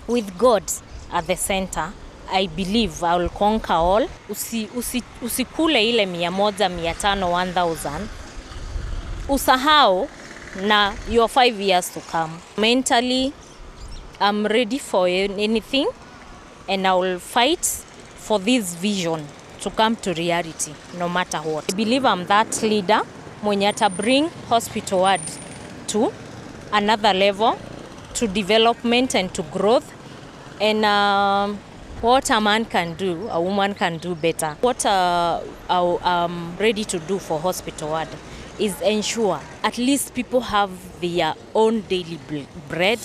With God at the center, I believe I will conquer all. Usikule ile 100, 500, 1000. Usahau na your 5 years to come. Mentally, I'm ready for anything, and I will fight for this vision to come to reality, no matter what. I believe I'm that leader mwenye ata bring hospital ward to another level, to development and to growth. And what a man can do, a woman can do better. What I'm ready to do for hospital ward is ensure at least people have their own daily bread.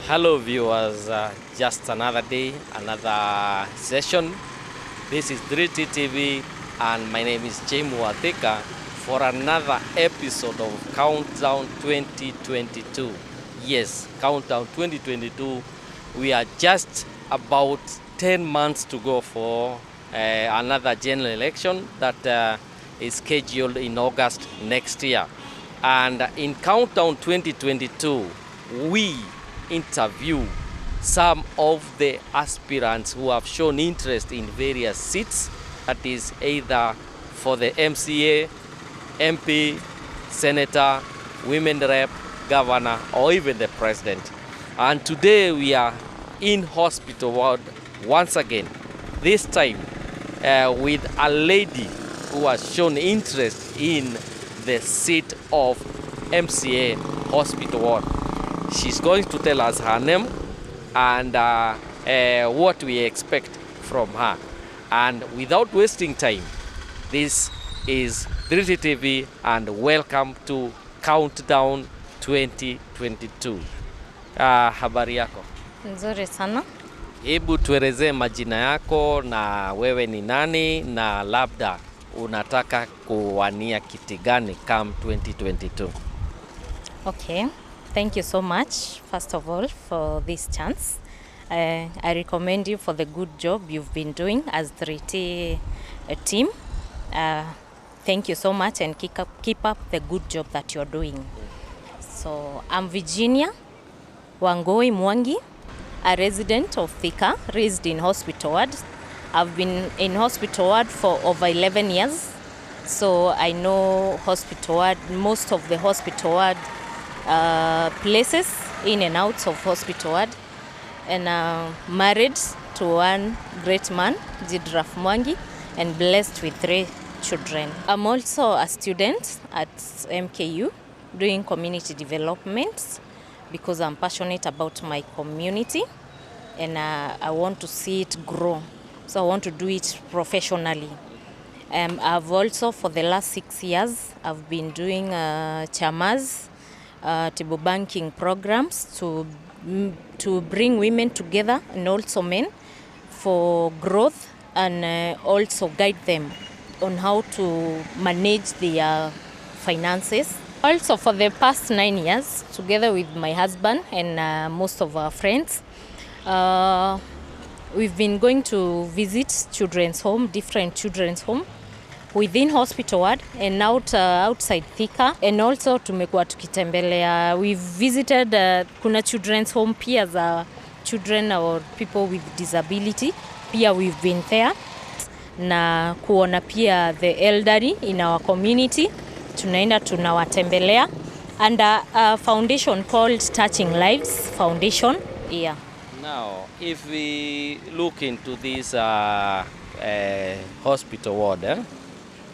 Hello viewers, just another day, another session. This is 3T TV and my name is James Watheka for another episode of Countdown 2022. Yes, Countdown 2022. We are just about 10 months to go for another general election that is scheduled in August next year. And in Countdown 2022, we interview some of the aspirants who have shown interest in various seats, that is either for the MCA, MP, Senator, Women Rep, Governor, or even the President. And today we are in hospital ward once again, this time with a lady who has shown interest in the seat of MCA hospital ward. She's going to tell us her name and what we expect from her. And without wasting time, this is 3T TV and welcome to Countdown 2022. Habari yako? Nzuri sana. Hebu tuelezee majina yako na wewe ni nani na labda unataka kuwania kiti gani come 2022. Okay. Thank you so much, first of all, for this chance. I recommend you for the good job you've been doing as 3T team. Thank you so much and keep up the good job that you're doing. So I'm Virginia Wangoi Mwangi, a resident of Thika, raised in hospital ward. I've been in hospital ward for over 11 years. So I know hospital ward, most of the hospital ward places in and out of hospital ward, and married to one great man, Jidraf Mwangi, and blessed with 3 children. I'm also a student at MKU doing community development because I'm passionate about my community and I want to see it grow. So I want to do it professionally. I've also, for the last 6 years, I've been doing chamas, table banking programs to bring women together and also men for growth and also guide them on how to manage their finances. Also for the past 9 years, together with my husband and most of our friends, we've been going to visit children's home, different children's home within hospital ward and outside Thika, and also tumekuwa tukitembelea. We've visited kuna children's home pia za children or people with disability, pia we've been there na kuona pia the elderly in our community, tunaenda tunawatembelea under a foundation called Touching Lives Foundation. Yeah. Now, if we look into this hospital ward,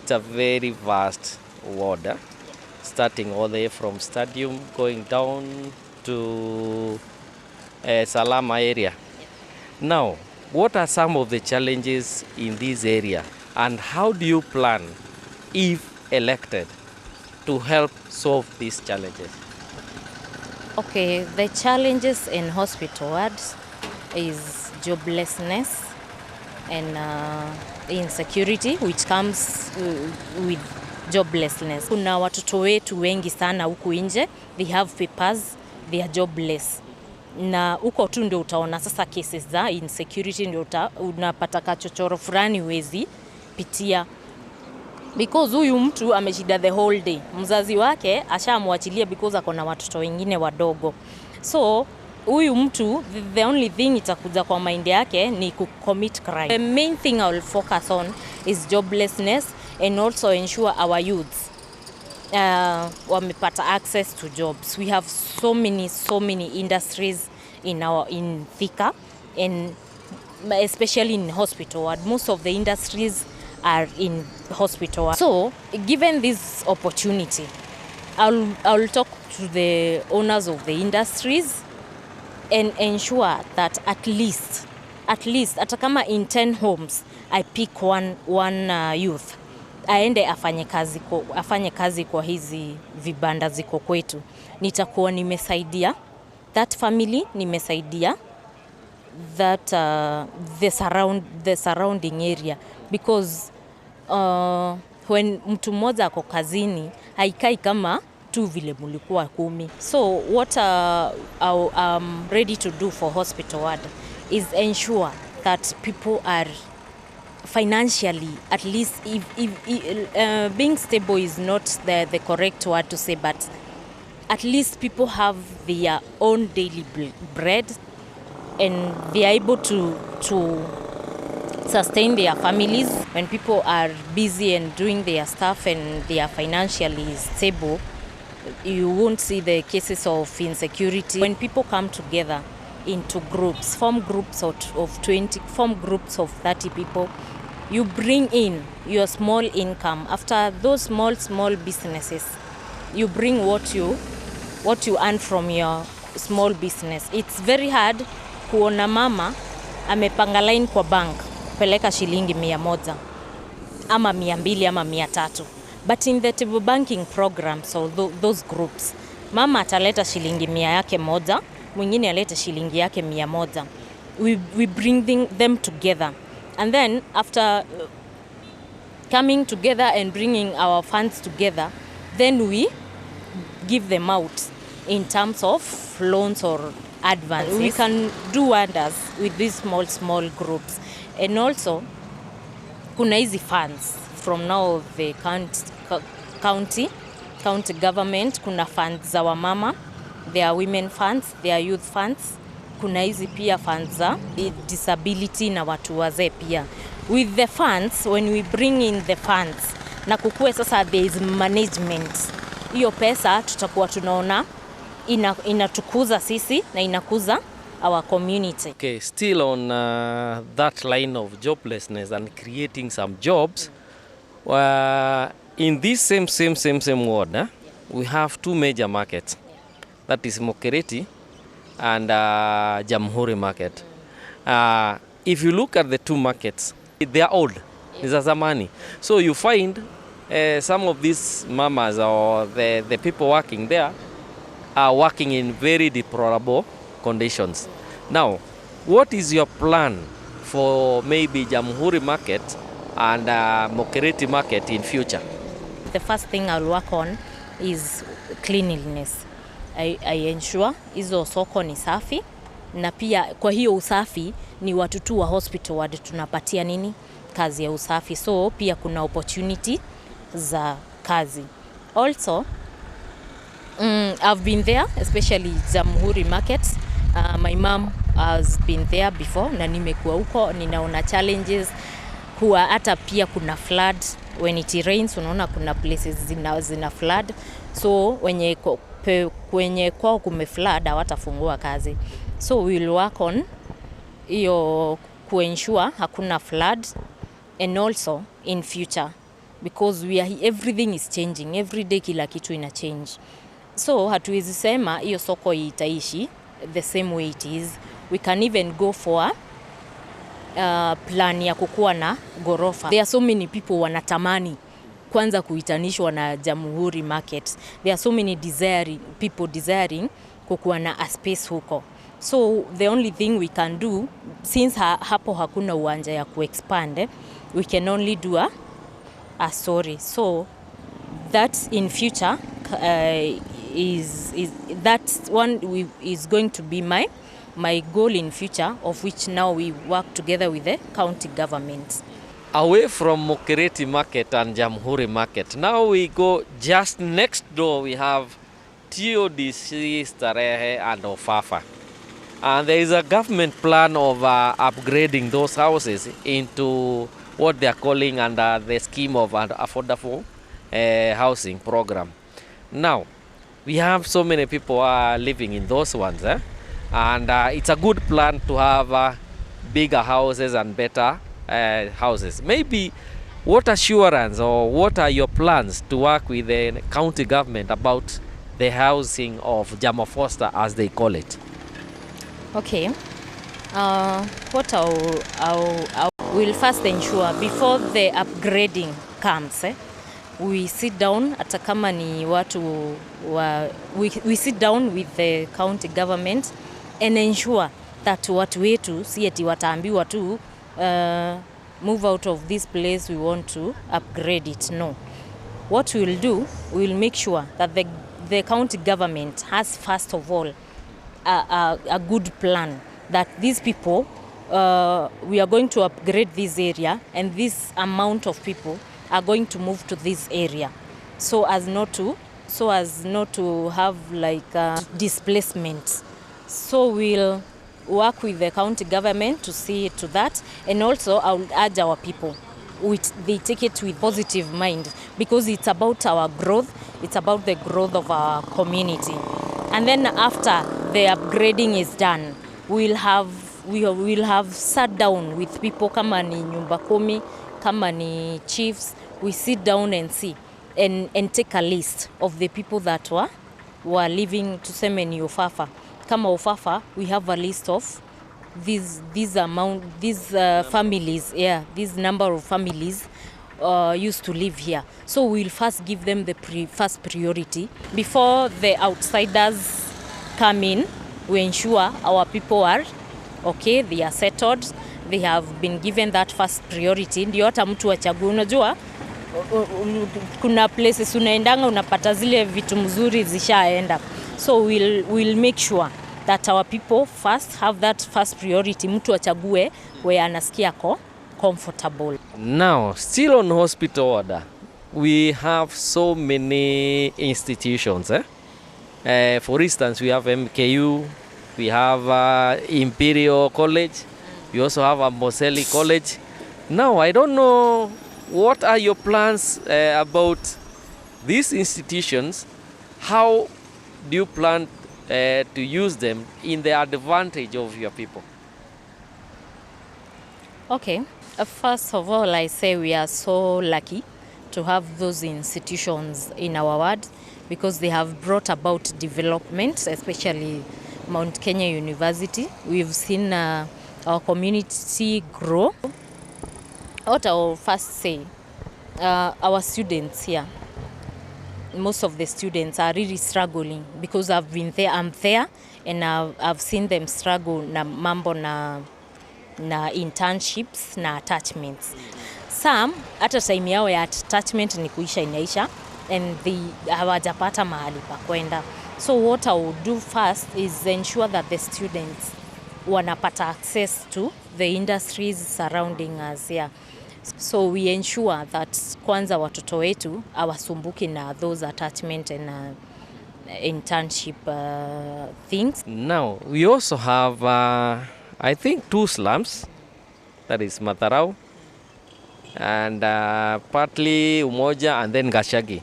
it's a very vast ward, starting all the way from Stadium, going down to Salama area. Now, what are some of the challenges in this area and how do you plan, if elected, to help solve these challenges? Okay, the challenges in hospital wards is joblessness and insecurity which comes with joblessness. Kuna watoto wetu wengi sana huku nje, they have papers, they are jobless. Na huko tu ndio utaona sasa cases za insecurity, ndio unapata kachochoro fulani wezi pitia because huyu mtu ameshida the whole day, mzazi wake ashamwachilia because akona watoto wengine wadogo. So huyu mtu the only thing itakuja kwa mind yake ni commit crime. The main thing I will focus on is joblessness and also ensure our youths wamepata access to jobs. We have so many industries in Thika, and especially in hospital ward. Most of the industries are in hospital ward. So given this opportunity, I'll talk to the owners of the industries and ensure that at least hata kama in 10 homes I pick one youth aende afanye kazi kwa hizi vibanda ziko kwetu. Nitakuwa nimesaidia that family, nimesaidia that the surrounding area, because when mtu mmoja ako kazini haikai kama tu vile mulikuwa 10. So what I'm ready to do for hospital ward is ensure that people are financially, at least if being stable is not the correct word to say, but at least people have their own daily bread and they are able to sustain their families. When people are busy and doing their stuff and they are financially stable, you won't see the cases of insecurity. When people come together into groups, form groups of 20, form groups of 30 people, you bring in your small income. After those small businesses, you bring what you earn from your small business. It's very hard kuona mama amepanga line kwa bank peleka shilingi 100 ama 200 ama 300. But in the table banking program, so those groups, mama ataleta shilingi 100 yake moja, mwingine aleta shilingi yake 100. We bring them together. And then after coming together and bringing our funds together, then we give them out in terms of loans or advances. We can do wonders with these small groups. And also, kuna hizi funds from now the county government, kuna funds za wamama, there are women funds, there are youth funds, kuna hizi pia funds za disability na watu wazee pia. With the funds, when we bring in the funds, na kukue sasa there is management, hiyo pesa tutakuwa tunaona inatukuza sisi na inakuza our community. Okay, still on that line of joblessness and creating some jobs, in this same ward, we have two major markets. That is Mokereti and Jamhuri market. If you look at the two markets, they are old. It's a zamani. So you find some of these mamas or the people working there are working in very deplorable conditions. Now, what is your plan for maybe Jamhuri market and Mokereti market in future? The first thing I'll work on is cleanliness. I ensure hizo soko ni safi, na pia kwa hiyo usafi ni watu tu wa hospital ward tunapatia nini kazi ya usafi. So pia kuna opportunity za kazi. Also, I've been there, especially Jamhuri market. My mom has been there before na nimekuwa huko, ninaona challenges kuwa hata pia kuna flood. When it rains, unaona kuna places zina flood. So kwenye kwao kumeflood hawatafungua kazi. So we will work on hiyo kuensure hakuna flood, and also in future, because everything is changing every day, kila kitu ina change. So hatuwezi sema hiyo soko itaishi the same way it is. We can even go for plan ya kukuwa na gorofa. There are so many people wanatamani kwanza kuitanishwa na Jamhuri market. There are so many people desiring kukuwa na a space huko. So the only thing we can do, since hapo hakuna uwanja ya kuexpand, we can only do a story. So that in future is that one is going to be my goal in future, of which now we work together with the county government. away from Mokereti Market and Jamhuri Market. Now we go just next door, we have TODC, Starehe and Ofafa. And there is a government plan of upgrading those houses into what they are calling under the scheme of an affordable housing program. Now, we have so many people living in those ones, and it's a good plan to have bigger houses and better houses. Maybe what assurance or what are your plans to work with the county government about the housing of Jama Foster, as they call it? Okay. What I will first ensure before the upgrading comes, we sit down hata kama ni watu we sit down with the county government and ensure that watu wetu si eti wataambiwa tu move out of this place, we want to upgrade it. No. What we will do, we will make sure that the county government has, first of all, a good plan that these people, we are going to upgrade this area and this amount of people are going to move to this area so as not to have like displacement. So we'll work with the county government to see to that, and also I will urge our people they take it with positive mind, because it's about our growth, it's about the growth of our community. And then after the upgrading is done, we will have sat down with people, kama ni nyumba kumi, kama ni chiefs, we sit down and see and take a list of the people that were living, tuseme ni Ofafa. Kama Ofafa, we have a list of these families, this number of families used to live here. So we'll first give them the first priority before the outsiders come in. We ensure our people are okay, they are settled, they have been given that first priority. Ndio hata mtu achague. Unajua kuna places unaendanga unapata zile vitu mzuri zishaenda. So we'll make sure that our people first have that first priority. Mtu achague where anasikia comfortable. Now, still on hospital order, we have so many institutions. For instance, we have MKU, we have Imperial College, we also have Amboseli College. Now, I don't know, what are your plans about these institutions? How do you plan to use them in the advantage of your people? Okay. First of all, I say we are so lucky to have those institutions in our ward, because they have brought about development, especially Mount Kenya University. We've seen our community grow. What I will first say, our students here, most of the students are really struggling, because I've been there, I'm there, and I've seen them struggle na mambo na internships na attachments. Some hata time yao ya attachment ni kuisha inaisha, and hawajapata mahali pa kwenda. So what I would do first is ensure that the students wanapata access to the industries surrounding us here. So we ensure that kwanza watoto wetu hawasumbuki na those attachment and internship things. Now, we also have, I think, 2 slums. That is Matarau and partly Umoja and then Gashagi.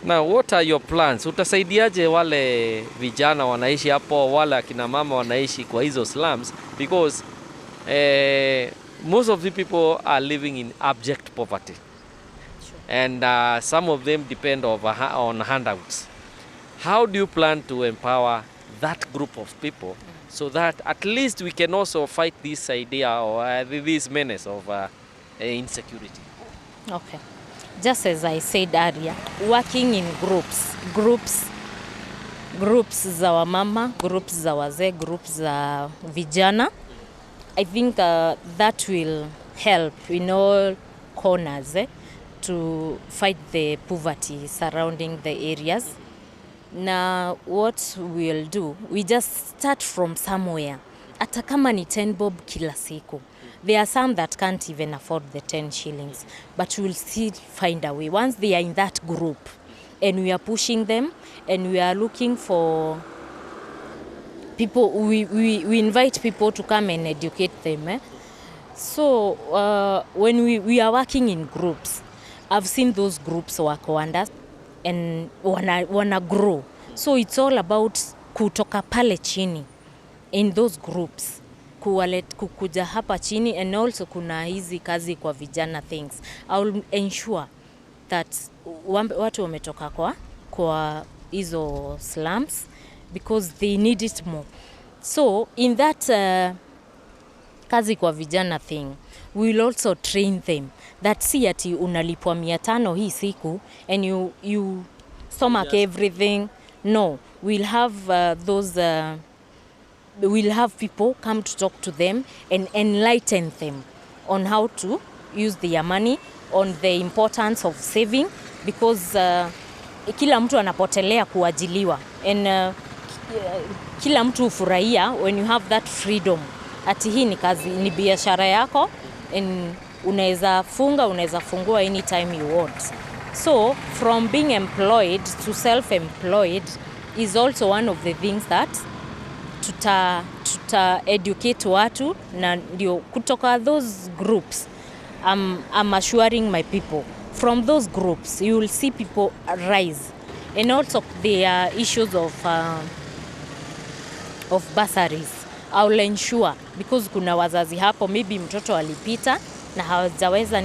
Now, what are your plans? Utasaidiaje wale vijana wanaishi hapo, wale akina mama wanaishi kwa hizo slums? Because most of the people are living in abject poverty. Sure. And some of them depend on handouts. How do you plan to empower that group of people so that at least we can also fight this idea or this menace of insecurity? Okay. Just as I said earlier, working in groups za wamama, groups za wazee, groups za vijana, I think that will help in all corners to fight the poverty surrounding the areas. Now, what we'll do, we just start from somewhere. Hata kama ni 10 bob kila siku. There are some that can't even afford the 10 shillings, but we'll still find a way. Once they are in that group and we are pushing them and we are looking for people, we invite people to come and educate them. So when we are working in groups, I've seen those groups work wonders and wanna grow. So it's all about kutoka pale chini in those groups kukuja hapa chini, and also kuna hizi kazi kwa vijana things. I'll ensure that watu wametoka kwa hizo slums because they need it more. So in that kazi kwa vijana thing, we will also train them that si ati unalipwa 500 hii siku and you stomach everything. No, we'll have we'll have people come to talk to them and enlighten them on how to use their money, on the importance of saving, because kila mtu anapotelea kuajiliwa, and kila mtu ufurahia when you have that freedom. Ati hii ni kazi, ni biashara yako, and unaweza fungua anytime you want. So from being employed to self-employed is also one of the things that tuta educate watu, na ndio kutoka those groups I'm assuring my people from those groups you will see people rise. And also there are issues of bursaries. I will ensure, because kuna wazazi hapo maybe mtoto alipita na hawajaweza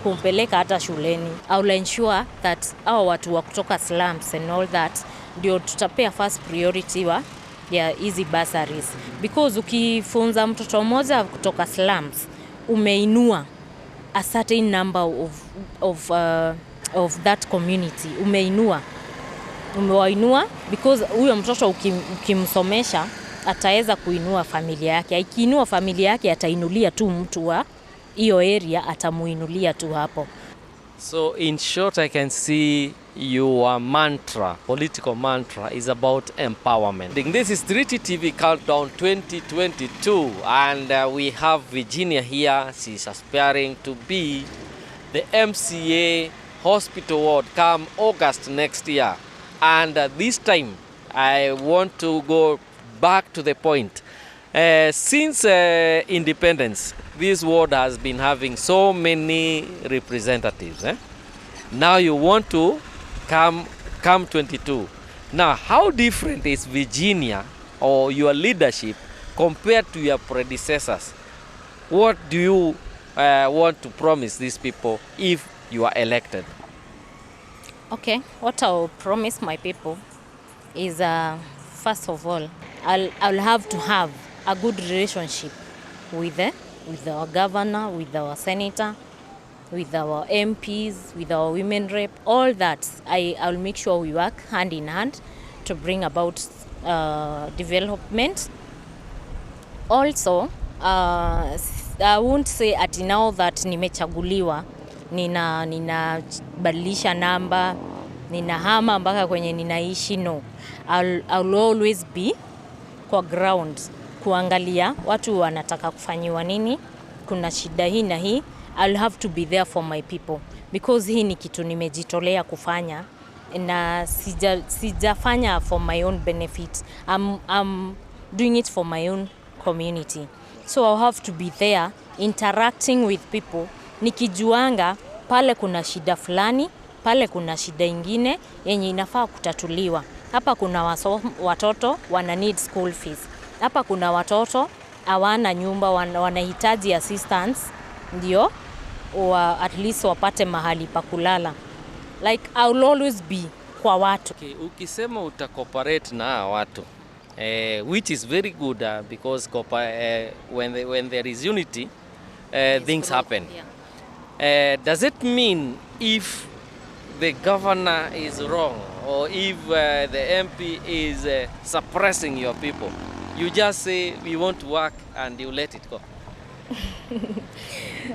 kumpeleka hata shuleni. I will ensure that hao watu wa kutoka slums and all that ndio tutapea first priority ya hizi bursaries, because ukifunza mtoto mmoja kutoka slums umeinua a certain number of that community. Umewainua because huyo mtoto ukimsomesha ataweza kuinua familia yake. Akiinua familia yake atainulia tu mtu wa hiyo area, atamuinulia tu hapo. So in short, I can see your mantra, political mantra, is about empowerment. This is 3T TV Countdown 2022, and we have Virginia here. She's aspiring to be the MCA hospital ward come August next year. And this time, I want to go back to the point. Since independence, this ward has been having so many representatives. Now you want to come 22. Now, how different is Virginia or your leadership compared to your predecessors? What do you want to promise these people if you are elected? Okay, what I'll promise my people is, first of all, I'll have to have a good relationship with our governor, with our senator, with our MPs, with our women rep, all that. I'll make sure we work hand in hand to bring about development. Also, I won't say at now that nimechaguliwa ninabadilisha namba, ninahama mpaka kwenye ninaishi. No, I'll always be kwa ground kuangalia watu wanataka kufanyiwa nini, kuna shida hii na hii. I'll have to be there for my people, because hii ni kitu nimejitolea kufanya, na sijafanya for my own benefit. I'm doing it for my own community. So I'll have to be there interacting with people, nikijuanga pale kuna shida fulani, pale kuna shida ingine yenye inafaa kutatuliwa. Hapa kuna watoto wana need school fees. Hapa kuna watoto hawana nyumba, wanahitaji assistance ndio at least wapate mahali pa kulala. Like I'll always be kwa watu. Okay, ukisema utacooperate na watu, which is very good, because when there is unity, things happen. Yeah. Does it mean if the governor is wrong, or if the MP is suppressing your people, you just say we want to work and you let it go?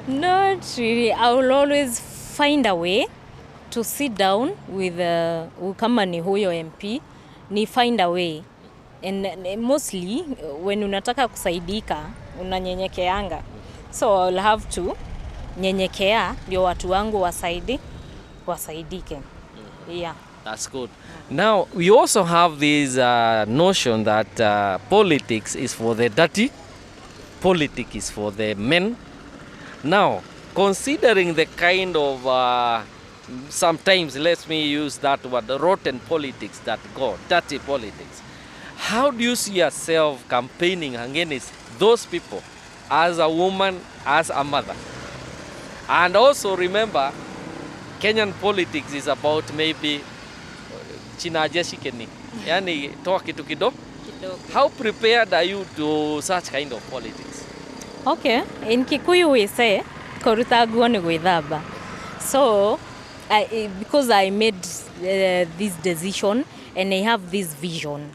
Not really. I will always find a way to sit down with kama ni huyo MP, ni find a way. And mostly when unataka kusaidika unanyenyekeanga. So I'll have to nyenyekea ndio watu wangu wasaidike. Yeah. That's good. Now, we also have this notion that politics is for the dirty, politics is for the men. Now, considering the kind of, sometimes, let me use that word, rotten politics that go, dirty politics, how do you see yourself campaigning against those people as a woman, as a mother? And also remember, Kenyan politics is about maybe chinajeshikeni, yani toa kitu kidogo. How prepared are you to such kind of politics? Okay, in Kikuyu we say koruta guo ni gwithamba. So because I made this decision and I have this vision,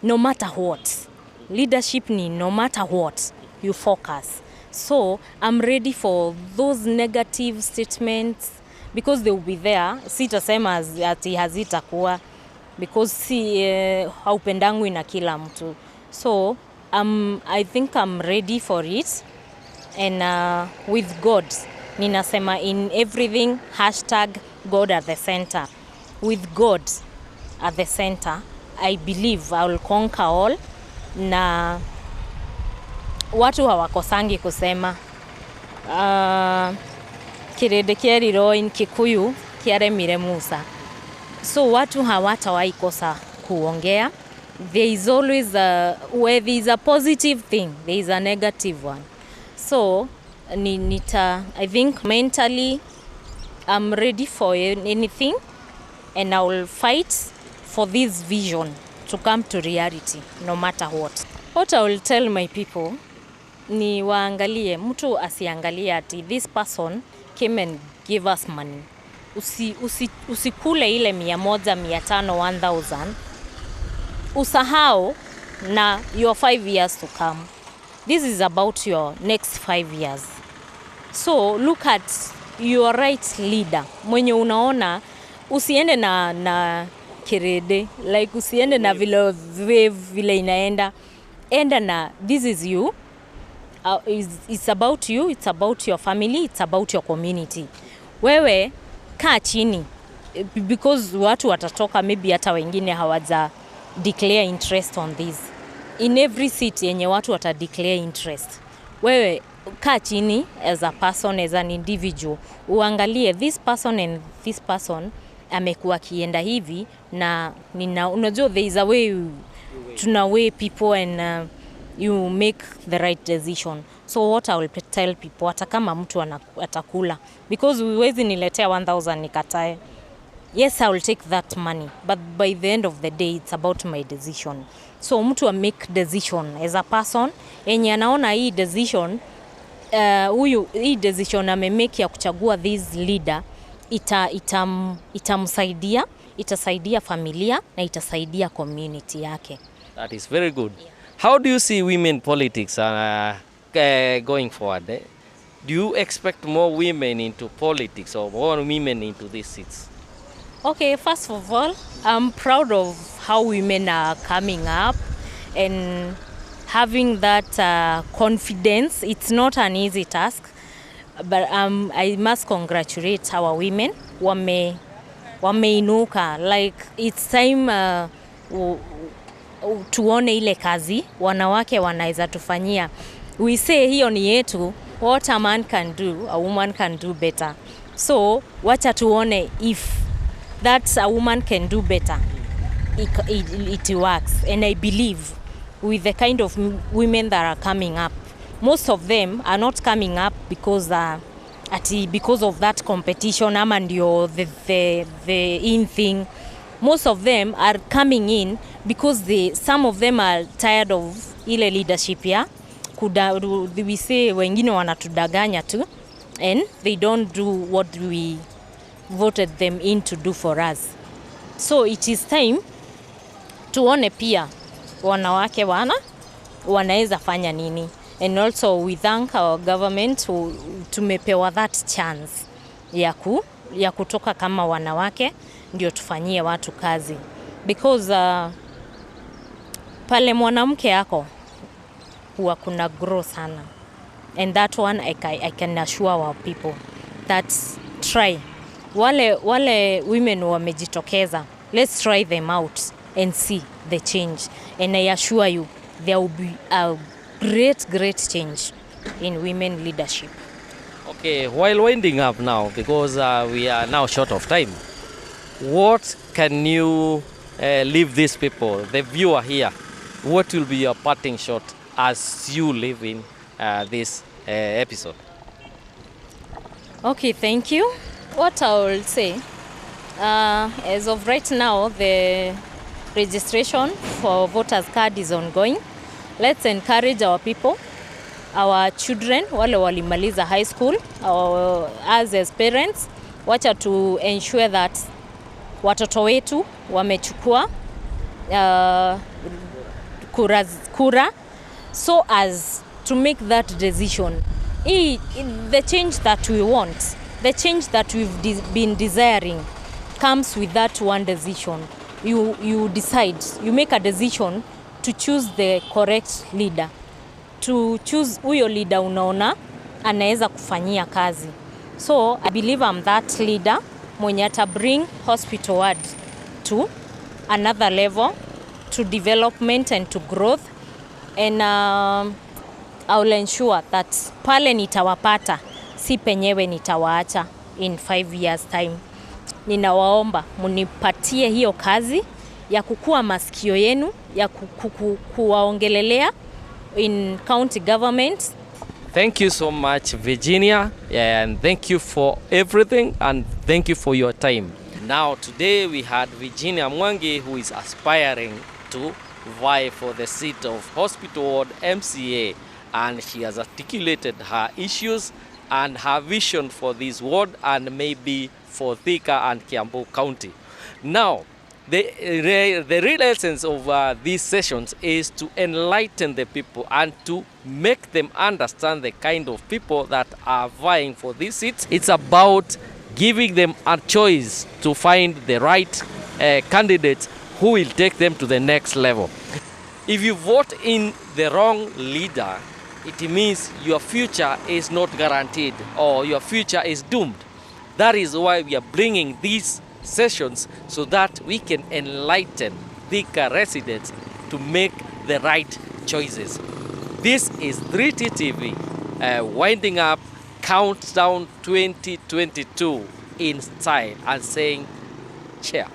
no matter what, leadership ni no matter what, you focus. So I'm ready for those negative statements because they will be there. Sitasema ati hazitakuwa because haupendangwi na kila mtu. So I think I'm ready for it, and with God ninasema in everything #God at the center. With God at the center, I believe I will conquer all. Na watu hawakosangi kusema kirede kieriro in Kikuyu kiaremire Musa. So watu hawatawahi kosa kuongea. There is always where there is a positive thing, there is a negative one. So I think mentally I'm ready for anything, and I will fight for this vision to come to reality no matter what. What I will tell my people ni waangalie, mtu asiangalie ati this person came and gave us money. Usikule ile 100, 500, 1000. Usahau na your 5 years to come. This is about your next 5 years. So look at your right leader. Mwenye unaona usiende na kirede, like usiende na vile inaenda. Enda na this is you. It's about you, it's about your family, it's about your community. Wewe kaa chini because watu watatoka, maybe hata wengine hawaja declare interest on this. In every city yenye watu wata declare interest, wewe kaa chini as a person, as an individual, uangalie this person and this person amekuwa kienda hivi, na unajua there is a way to weigh people and you make the right decision. So what I will tell people, hata kama mtu atakula, because huwezi niletea 1000 nikatae. Yes, I will take that money, but by the end of the day it's about my decision. So mtu make decision as a person enye anaona hii decision hii decision amemake ya kuchagua this leader itamsaidia, itasaidia familia na itasaidia community yake. That is very good. Yeah. How do you see women politics going forward? Do you expect more women into politics or more women into these seats? Okay, first of all, I'm proud of how women are coming up and having that confidence. It's not an easy task, but I must congratulate our women. Wameinuka. Like, it's time tuone ile kazi wanawake wanaweza tufanyia. We say hiyo ni yetu, what a man can do, a woman can do better. So wacha tuone if that a woman can do better. It works, and I believe with the kind of women that are coming up, most of them are not coming up because of that competition ama ndio the in thing. Most of them are coming in because some of them are tired of ile leadership ya we say wengine wanatudaganya tu, and they don't do what we voted them in to do for us. So it is time tuone pia wanawake wanaweza fanya nini. And also we thank our government who tumepewa that chance ya kutoka kama wanawake ndio tufanyie watu kazi, because pale mwanamke yako huwa kuna grow sana. And that one I can assure our people that try. Wale women wamejitokeza, let's try them out and see the change. And I assure you, there will be a great change in women leadership. Okay, while winding up now, because we are now short of time, what can you leave these people, the viewer here, what will be your parting shot as you live in this episode? Okay, thank you. What I will say, as of right now, the registration for voters card is ongoing. Let's encourage our people, our children, wale walimaliza high school, us as parents, wacha to ensure that watoto wetu wamechukua kura so as to make that decision. The change that we want, the change that we've been desiring comes with that one decision. You decide, you make a decision to choose the correct leader, to choose huyo leader unaona anaweza kufanyia kazi. So I believe I'm that leader mwenye ata bring hospital ward to another level, to development and to growth. And I will ensure that pale nitawapata, si penyewe nitawaacha in 5 years time. Ninawaomba munipatie hiyo kazi ya kukua masikio yenu, ya kuwaongelelea in county government. Thank you so much, Virginia, and thank you for everything, and thank you for your time. Now, today we had Virginia Mwangi, who is aspiring to vie for the seat of Hospital Ward MCA, and she has articulated her issues and her vision for this ward and maybe for Thika and Kiambu County. Now, the real essence of these sessions is to enlighten the people and to make them understand the kind of people that are vying for these seats. It's about giving them a choice to find the right candidates who will take them to the next level. If you vote in the wrong leader, it means your future is not guaranteed or your future is doomed. That is why we are bringing these sessions, so that we can enlighten Thika residents to make the right choices. This is 3T TV winding up Countdown 2022 in style and saying cheer.